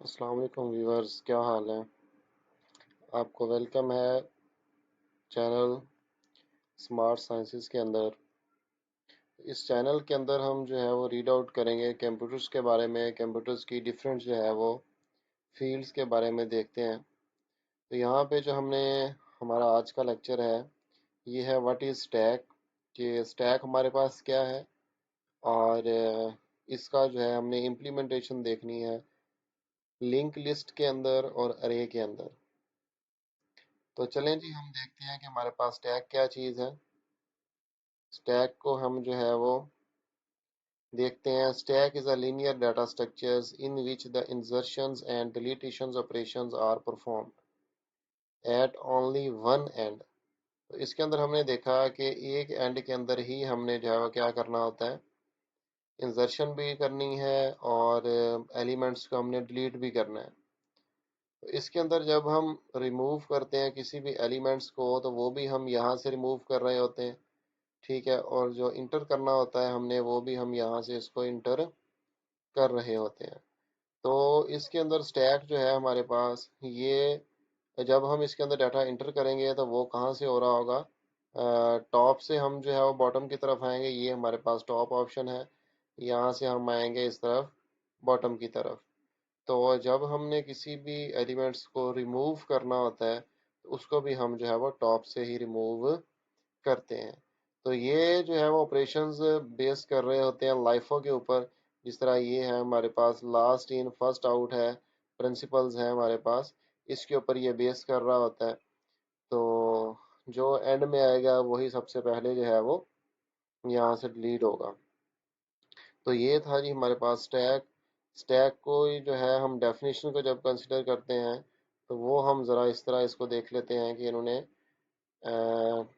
अस्सलाम वालेकुम व्यूअर्स, क्या हाल है। आपको वेलकम है चैनल स्मार्ट साइंसेस के अंदर। इस चैनल के अंदर हम जो है वो रीड आउट करेंगे कंप्यूटर्स के बारे में, कंप्यूटर्स की डिफरेंट जो है वो फील्ड्स के बारे में देखते हैं। तो यहाँ पे जो हमने हमारा आज का लेक्चर है ये है व्हाट इज़ स्टैक, कि स्टैक हमारे पास क्या है और इसका जो है हमने इम्प्लीमेंटेशन देखनी है लिंक लिस्ट के अंदर और अरे के अंदर। तो चलें जी, हम देखते हैं कि हमारे पास स्टैक क्या चीज़ है। स्टैक को हम जो है वो देखते हैं। Stack is a linear data structures in which the insertions and deletions operations are performed at only one end. तो इसके अंदर हमने देखा कि एक एंड के अंदर ही हमने जो है वो क्या करना होता है, इंसर्शन भी करनी है और एलिमेंट्स को हमने डिलीट भी करना है। तो इसके अंदर जब हम रिमूव करते हैं किसी भी एलिमेंट्स को तो वो भी हम यहाँ से रिमूव कर रहे होते हैं, ठीक है। और जो इंटर करना होता है हमने वो भी हम यहाँ से इसको इंटर कर रहे होते हैं। तो इसके अंदर स्टैक जो है हमारे पास ये जब हम इसके अंदर डाटा इंटर करेंगे तो वो कहाँ से हो रहा होगा, टॉप से हम जो है वो बॉटम की तरफ आएंगे। ये हमारे पास टॉप ऑप्शन है, यहाँ से हम आएंगे इस तरफ बॉटम की तरफ। तो जब हमने किसी भी एलिमेंट्स को रिमूव करना होता है तो उसको भी हम जो है वो टॉप से ही रिमूव करते हैं। तो ये जो है वो ऑपरेशंस बेस कर रहे होते हैं लाइफो के ऊपर। जिस तरह ये है हमारे पास लास्ट इन फर्स्ट आउट है, प्रिंसिपल्स है हमारे पास, इसके ऊपर ये बेस कर रहा होता है। तो जो एंड में आएगा वही सबसे पहले जो है वो यहाँ से डिलीट होगा। तो ये था जी हमारे पास स्टैक। स्टैक को ही जो है हम डेफिनेशन को जब कंसिडर करते हैं तो वो हम ज़रा इस तरह इसको देख लेते हैं कि इन्होंने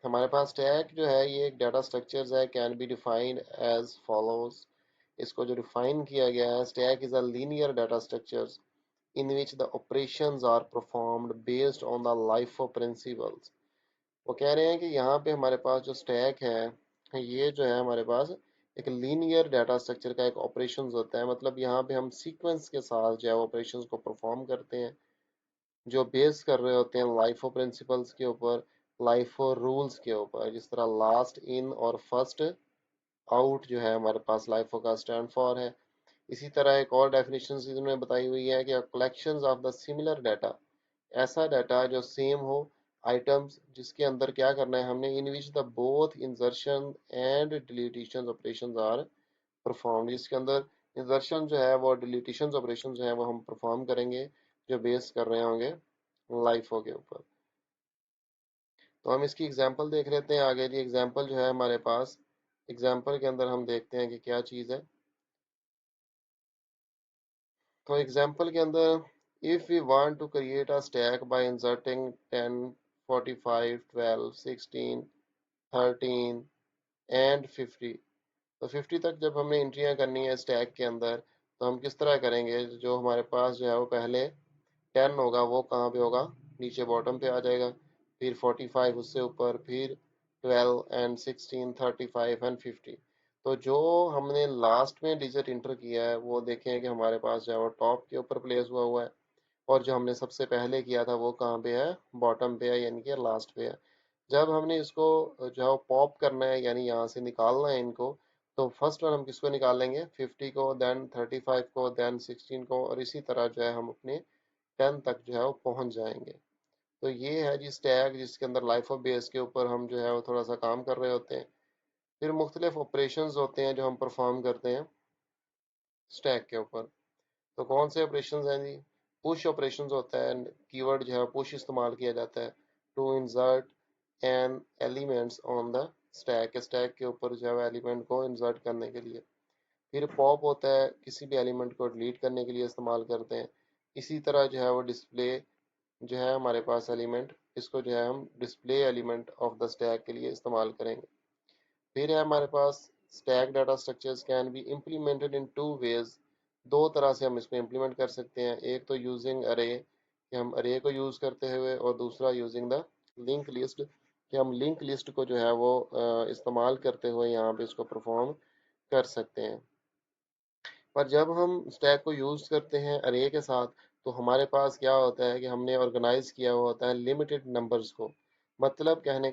हमारे पास स्टैक जो है ये एक डाटा स्ट्रक्चर्स है, can be defined as follows. इसको जो डिफाइन किया गया है, stack is a linear data structures in which the operations are performed based on the life of principles. वो कह रहे हैं कि यहाँ पे हमारे पास जो स्टैक है ये जो है हमारे पास एक लीनियर डाटा स्ट्रक्चर का एक ऑपरेशंस होता है। मतलब यहाँ पे हम सीक्वेंस के साथ जो है ऑपरेशंस को परफॉर्म करते हैं जो बेस कर रहे होते हैं लाइफ ऑफ प्रिंसिपल्स के ऊपर, लाइफ और रूल्स के ऊपर। जिस तरह लास्ट इन और फर्स्ट आउट जो है हमारे पास लाइफो का स्टैंड फॉर है। इसी तरह एक और डेफिनेशन इन्होंने बताई हुई है कि collections of the similar data, ऐसा डाटा जो सेम हो, आइटम्स जिसके अंदर क्या करना है हमने, in which the both insertion and deletion operations are perform. जिसके अंदर इंसर्शन जो है वो डिलीशन ऑपरेशन जो है वो हम परफॉर्म करेंगे जो बेस कर रहे होंगे लाइफो के ऊपर। तो हम इसकी एग्जांपल देख लेते हैं आगे जी। एग्जांपल जो है हमारे पास, एग्जांपल के अंदर हम देखते हैं कि क्या चीज़ है। तो एग्जांपल के अंदर if we want to create a stack by inserting 10 45 12 16 13 and 50। तो 50 तक जब हमने एंट्रियां करनी है स्टैक के अंदर तो हम किस तरह करेंगे। जो हमारे पास जो है वो पहले 10 होगा वो कहाँ पे होगा, नीचे बॉटम पे आ जाएगा। फिर 45 उससे ऊपर, फिर 12 एंड 16 35 एंड 50। तो जो हमने लास्ट में डिजिट इंटर किया है वो देखें कि हमारे पास जो है वो टॉप के ऊपर प्लेस हुआ हुआ है, और जो हमने सबसे पहले किया था वो कहाँ पे है, बॉटम पे है, यानी कि लास्ट पे है। जब हमने इसको जो है पॉप करना है यानी यहाँ से निकालना है इनको, तो फर्स्ट बार हम किसको निकालेंगे, 50 को, देन 35 को, देन 16 को, और इसी तरह जो है हम अपने 10 तक जो है वो पहुंच जाएंगे। तो ये है जी स्टैक, जिसके अंदर लाइफ ऑफ बेस के ऊपर हम जो है वो थोड़ा सा काम कर रहे होते हैं। फिर मुख्तलिफ ऑपरेशंस होते हैं जो हम परफॉर्म करते हैं स्टैक के ऊपर। तो कौन से ऑपरेशंस हैं जी, पुश ऑपरेशंस होता है, कीवर्ड जो है पुश इस्तेमाल किया जाता है to insert an elements on the stack, stack के ऊपर जो है एलिमेंट को इंसर्ट करने के लिए। फिर पॉप होता है, किसी भी एलिमेंट को डिलीट करने के लिए इस्तेमाल करते हैं। इसी तरह जो है वो डिस्प्ले जो है हमारे पास एलिमेंट, इसको जो है हम display element of the stack के लिए इस्तेमाल करेंगे। फिर है हमारे पास stack data structures can be implemented in two ways. दो तरह से हम इसको इम्प्लीमेंट कर सकते हैं, एक तो यूजिंग अरे कि हम अरे को यूज करते हुए, और दूसरा यूजिंग द लिंक लिस्ट कि हम लिंक लिस्ट को जो है वो इस्तेमाल करते हुए यहाँ पे इसको परफॉर्म कर सकते हैं। पर जब हम स्टैक को यूज करते हैं अरे के साथ तो हमारे पास क्या होता है कि हमने ऑर्गेनाइज किया हुआ होता है लिमिटेड नंबर्स को। मतलब कहने